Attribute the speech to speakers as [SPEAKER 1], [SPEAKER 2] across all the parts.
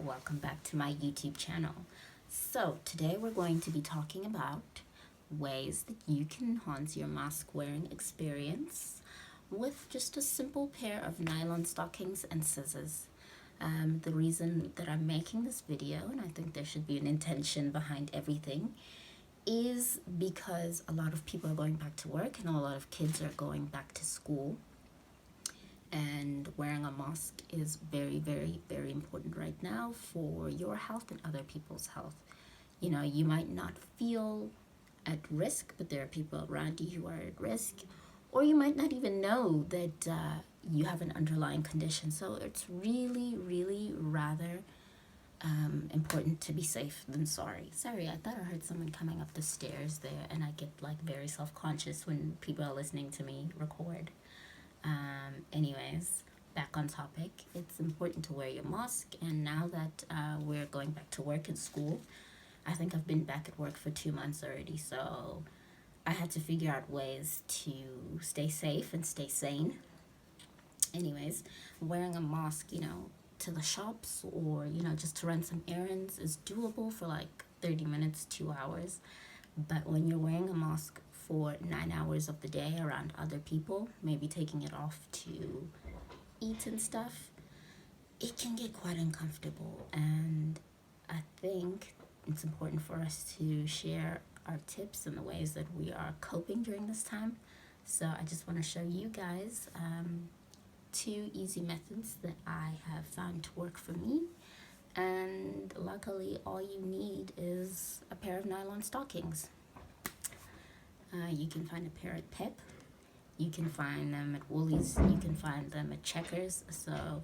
[SPEAKER 1] welcome back to my YouTube channel. So today we're going to be talking about ways that you can enhance your mask wearing experience with just a simple pair of nylon stockings and scissors. The reason that I'm making this video, and I think there should be an intention behind everything, is because a lot of people are going back to work and a lot of kids are going back to school. And wearing a mask is very, very, very important right now for your health and other people's health. You know, you might not feel at risk, but there are people around you who are at risk, or you might not even know that you have an underlying condition. So it's really, really rather important to be safe than sorry. Sorry, I thought I heard someone coming up the stairs there, and I get like very self-conscious when people are listening to me record. Anyways, back on topic, it's important to wear your mask. And now that we're going back to work and school, I think I've been back at work for 2 months already, so I had to figure out ways to stay safe and stay sane. Anyways, wearing a mask, to the shops or, just to run some errands is doable for like 30 minutes, 2 hours. But when you're wearing a mask for 9 hours of the day around other people, maybe taking it off to eat and stuff, it can get quite uncomfortable. And I think it's important for us to share our tips and the ways that we are coping during this time. So I just want to show you guys 2 easy methods that I have found to work for me. And luckily, all you need is a pair of nylon stockings. You can find a pair at Pep. You can find them at Woolies. You can find them at Checkers. So,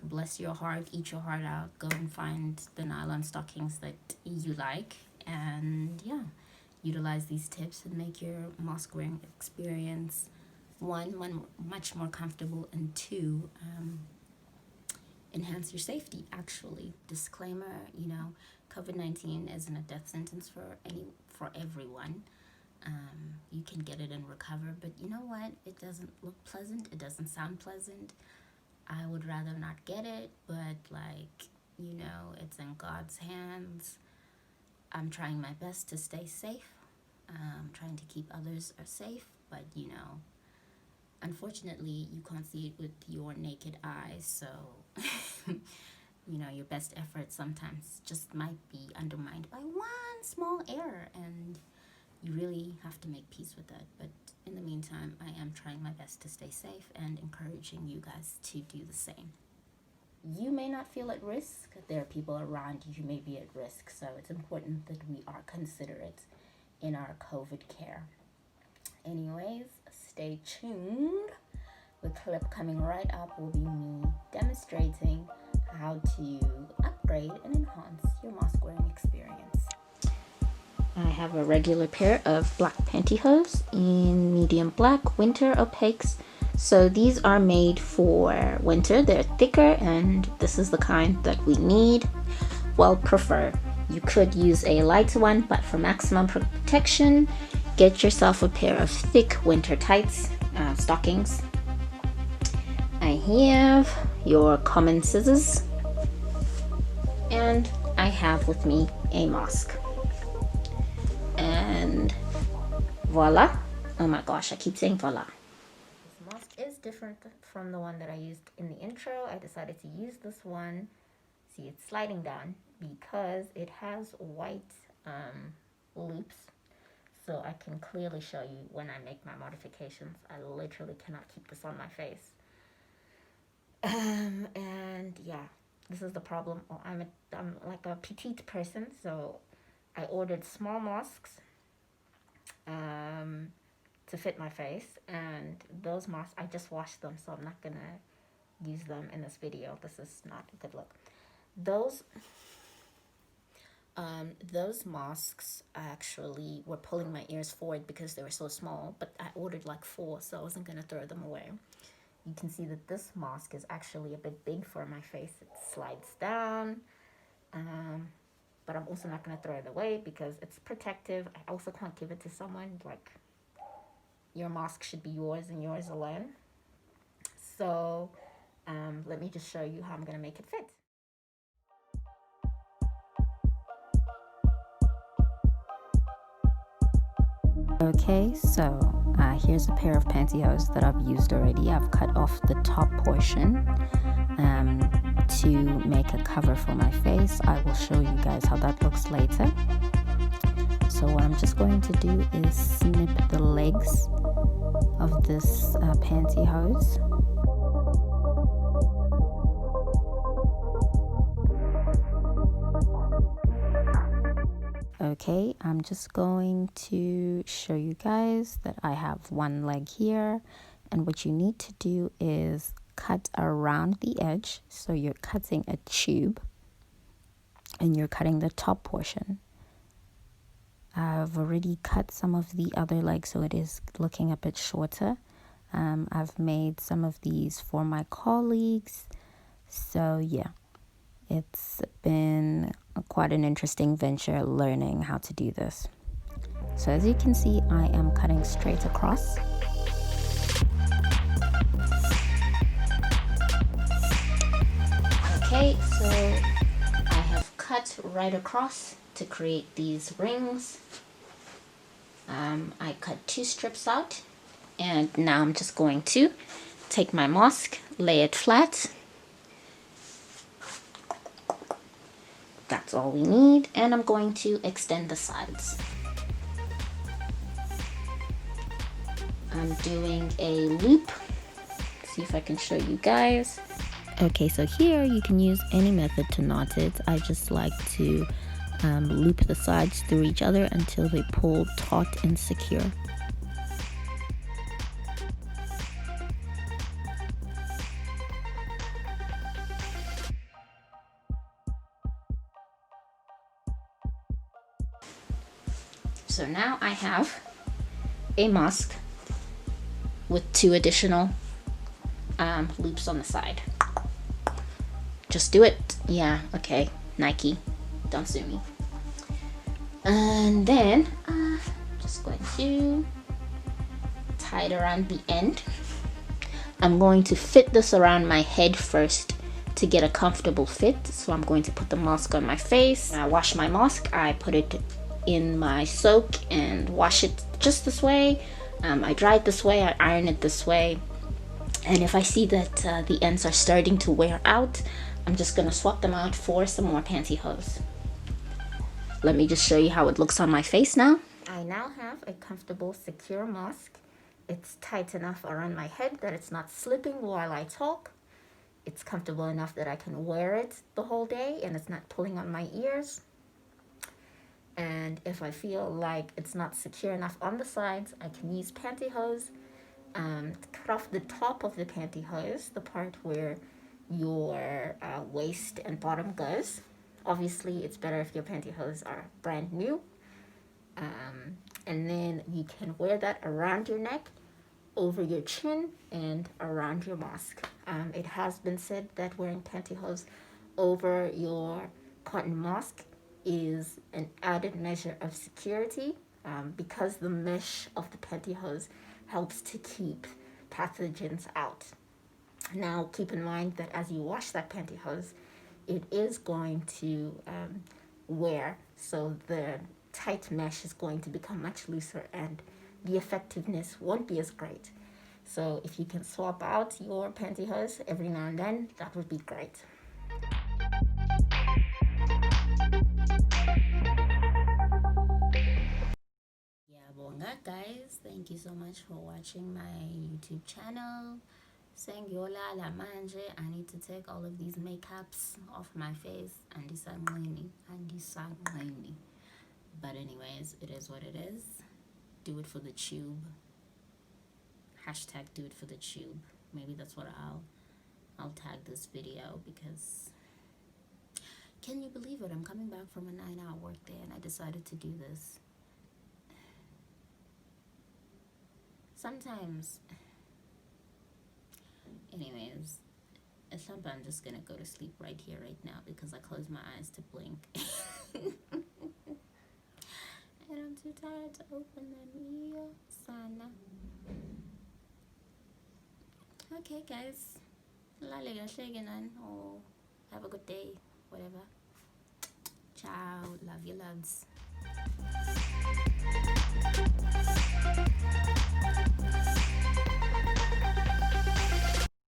[SPEAKER 1] bless your heart, eat your heart out. Go and find the nylon stockings that you like. And, utilize these tips and make your mask wearing experience, one much more comfortable, and 2, enhance your safety. Actually, disclaimer, COVID-19 isn't a death sentence for everyone. You can get it and recover, but you know what? It doesn't look pleasant. It doesn't sound pleasant. I would rather not get it, but it's in God's hands. I'm trying my best to stay safe. I'm trying to keep others safe, but unfortunately, you can't see it with your naked eyes, so your best efforts sometimes just might be undermined by one small error, and you really have to make peace with that. But in the meantime, I am trying my best to stay safe and encouraging you guys to do the same. You may not feel at risk. There are people around you who may be at risk, so it's important that we are considerate in our COVID care. Anyways, stay tuned. The clip coming right up will be me demonstrating how to upgrade and enhance your mask wearing experience. I have a regular pair of black pantyhose in medium black winter opaques. So these are made for winter. They're thicker, and this is the kind that we need. Well, prefer. You could use a lighter one, but for maximum protection, get yourself a pair of thick winter tights, stockings. I have your common scissors, and I have with me a mask. And voila. Oh my gosh, I keep saying voila. This mask is different from the one that I used in the intro. I decided to use this one. See, it's sliding down because it has white loops. So I can clearly show you when I make my modifications. I literally cannot keep this on my face. And yeah, this is the problem. I'm like a petite person, so I ordered small masks to fit my face, and those masks, I just washed them, so I'm not gonna use them in this video. This is not a good look. Those masks actually were pulling my ears forward because they were so small, but I ordered like 4, so I wasn't gonna throw them away. You can see that this mask is actually a bit big for my face. It slides down, but I'm also not gonna throw it away because it's protective. I also can't give it to someone. Like, your mask should be yours and yours alone. So Let me just show you how I'm gonna make it fit. Okay, so here's a pair of pantyhose that I've used already. I've cut off the top portion to make a cover for my face. I will show you guys how that looks later. So what I'm just going to do is snip the legs of this pantyhose. Okay, I'm just going to show you guys that I have one leg here, and what you need to do is cut around the edge. So you're cutting a tube and you're cutting the top portion. I've already cut some of the other legs, so it is looking a bit shorter. I've made some of these for my colleagues, so yeah, it's been quite an interesting venture learning how to do this. So as you can see, I am cutting straight across. Okay, so I have cut right across to create these rings. I cut 2 strips out, and now I'm just going to take my Mosque, lay it flat. That's all we need, and I'm going to extend the sides. I'm doing a loop. See if I can show you guys. Okay, so here you can use any method to knot it. I just like to loop the sides through each other until they pull taut and secure. So now I have a Mosque with 2 additional loops on the side. Just do it. Yeah, okay, Nike, don't sue me. And then just going to tie it around the end. I'm going to fit this around my head first to get a comfortable fit. So I'm going to put the Mosque on my face. When I wash my Mosque, I put it in my soak and wash it just this way. I dry it this way, I iron it this way. And if I see that the ends are starting to wear out, I'm just gonna swap them out for some more pantyhose. Let me just show you how it looks on my face now. I now have a comfortable, secure Mosque. It's tight enough around my head that it's not slipping while I talk. It's comfortable enough that I can wear it the whole day and it's not pulling on my ears. And if I feel like it's not secure enough on the sides, I can use pantyhose. Cut off the top of the pantyhose, the part where your waist and bottom goes. Obviously, it's better if your pantyhose are brand new. And then you can wear that around your neck, over your chin, and around your Mosque. It has been said that wearing pantyhose over your cotton Mosque is an added measure of security because the mesh of the pantyhose helps to keep pathogens out. Now, keep in mind that as you wash that pantyhose, it is going to wear, so the tight mesh is going to become much looser and the effectiveness won't be as great. So if you can swap out your pantyhose every now and then, that would be great. Yeah, bonga guys, thank you so much for watching my YouTube channel. Sengiola la manje. I need to take all of these makeups off my face. Andisangweni. But anyways, it is what it is. Do it for the tube. Hashtag do it for the tube. Maybe that's what I'll tag this video, because can you believe it? I'm coming back from a 9-hour work day and I decided to do this. Sometimes, anyways, I'm just gonna go to sleep right here, right now, because I closed my eyes to blink. And I'm too tired to open them. Sana. Okay, guys. lale kahle ke nan, or have a good day, whatever. Ciao, love you loves.